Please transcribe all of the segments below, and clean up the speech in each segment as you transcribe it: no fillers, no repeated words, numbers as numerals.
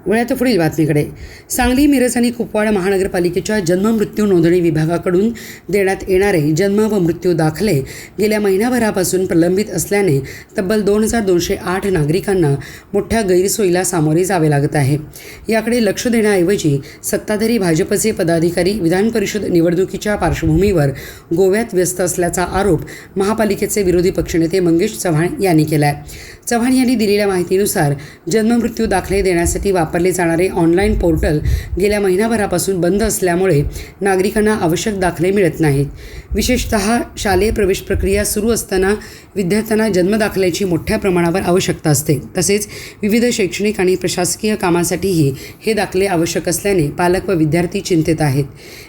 वळ्यात पुढील बातमीकडे. सांगली, मिरज आणि कुपवाड महानगरपालिकेच्या जन्म मृत्यू नोंदणी विभागाकडून देण्यात येणारे जन्म व मृत्यू दाखले गेल्या महिनाभरापासून प्रलंबित असल्याने तब्बल 2208 नागरिकांना मोठ्या गैरसोयीला सामोरे जावे लागत आहे. याकडे लक्ष देण्याऐवजी सत्ताधारी भाजपचे पदाधिकारी विधान परिषद निवडणुकीच्या पार्श्वभूमीवर गोव्यात व्यस्त असल्याचा आरोप महापालिकेचे विरोधी पक्षनेते मंगेश चव्हाण यांनी केला आहे. चव्हाण यांनी दिलेल्या माहितीनुसार जन्ममृत्यू दाखले देण्यासाठी वापरले जाणारे ऑनलाईन पोर्टल गेल्या महिनाभरापासून बंद असल्यामुळे नागरिकांना आवश्यक दाखले मिळत नाहीत. विशेषतः शालेय प्रवेश प्रक्रिया सुरू असताना विद्यार्थ्यांना जन्मदाखल्याची मोठ्या प्रमाणावर आवश्यकता असते. तसेच विविध शैक्षणिक आणि प्रशासकीय कामांसाठीही हे दाखले आवश्यक असल्याने पालक व विद्यार्थी चिंतेत आहेत.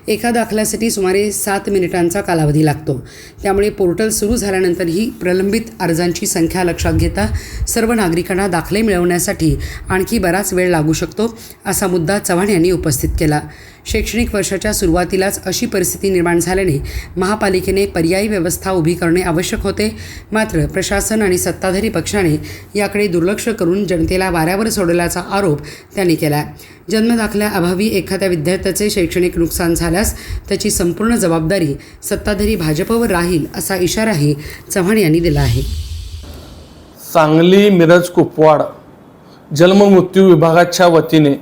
एका दाखल्यासाठी सुमारे 7 मिनिटांचा कालावधी लागतो. त्यामुळे पोर्टल सुरू झाल्यानंतरही प्रलंबित अर्जांची संख्या लक्षात घेता सर्व नागरिकांना दाखले मिळवण्यासाठी आणखी बराच वेळ लागू शकतो, असा मुद्दा चव्हाण यांनी उपस्थित केला. शैक्षणिक वर्षाच्या सुरुवातीलाच अशी परिस्थिती निर्माण झाल्याने महापालिकेने पर्यायी व्यवस्था उभी करणे आवश्यक होते. मात्र प्रशासन आणि सत्ताधारी पक्षाने याकडे दुर्लक्ष करून जनतेला वाऱ्यावर सोडल्याचा आरोप त्यांनी केला. जन्मदाखल्याअभावी एखाद्या विद्यार्थ्याचे शैक्षणिक नुकसान झाल्यास त्याची संपूर्ण जबाबदारी सत्ताधारी भाजपवर राहील, असा इशाराही चव्हाण यांनी दिला आहे. सांगली, मिरज, कुपवाड जन्म मृत्यू विभागाच्या वतीने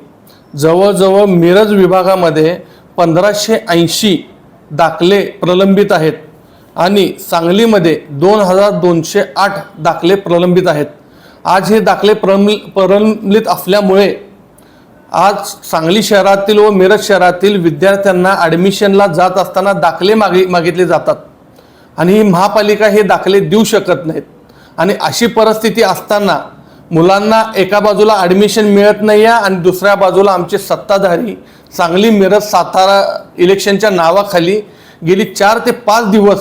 जवळजवळ मिरज विभागामध्ये 1580 दाखले प्रलंबित आहेत आणि सांगलीमध्ये 2208 दाखले प्रलंबित आहेत. आज हे दाखले प्रलंबित असल्यामुळे आज सांगली शहरातील व मिरज शहरातील विद्यार्थ्यांना ॲडमिशनला जात असताना दाखले मागितले जातात आणि ही महापालिका हे दाखले देऊ शकत नाहीत. आणि अशी परिस्थिती असताना मुलांना एका बाजूला ॲडमिशन मिळत नाही आहे आणि दुसऱ्या बाजूला आमचे सत्ताधारी सांगली, मिरज, सातारा इलेक्शनच्या नावाखाली गेली 4 ते 5 दिवस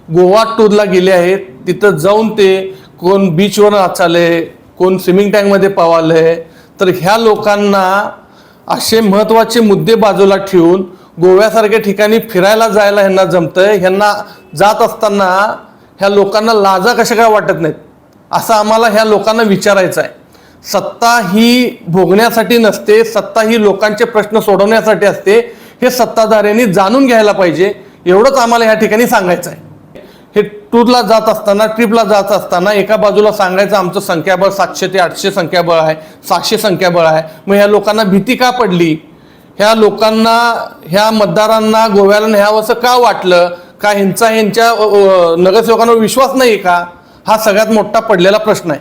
गोवा टूरला गेले आहेत. तिथं जाऊन ते कोण बीचवर नाचाले, कोण स्विमिंग टँकमध्ये पवाले. तर ह्या लोकांना असे महत्त्वाचे मुद्दे बाजूला ठेवून गोव्यासारख्या ठिकाणी फिरायला जायला ह्यांना जमतंय. ह्यांना जात असताना ह्या लोकांना लाजा कशा काय वाटत नाहीत, असं आम्हाला ह्या लोकांना विचारायचं आहे. सत्ता ही भोगण्यासाठी नसते, सत्ता ही लोकांचे प्रश्न सोडवण्यासाठी असते. हे सत्ताधाऱ्यांनी जाणून घ्यायला पाहिजे, एवढंच आम्हाला ह्या ठिकाणी सांगायचं आहे. हे टूरला जात असताना, ट्रिपला जात असताना एका बाजूला सांगायचं आमचं संख्याबळ 700 ते 800 संख्याबळ आहे, 700 संख्याबळ आहे. मग ह्या लोकांना भीती का पडली? ह्या लोकांना, ह्या मतदारांना गोव्याला न्यावंसं का वाटलं? का ह्यांच्या नगरसेवकांवर विश्वास नाही का? हा सगळ्यात मोठा पडलेला प्रश्न आहे.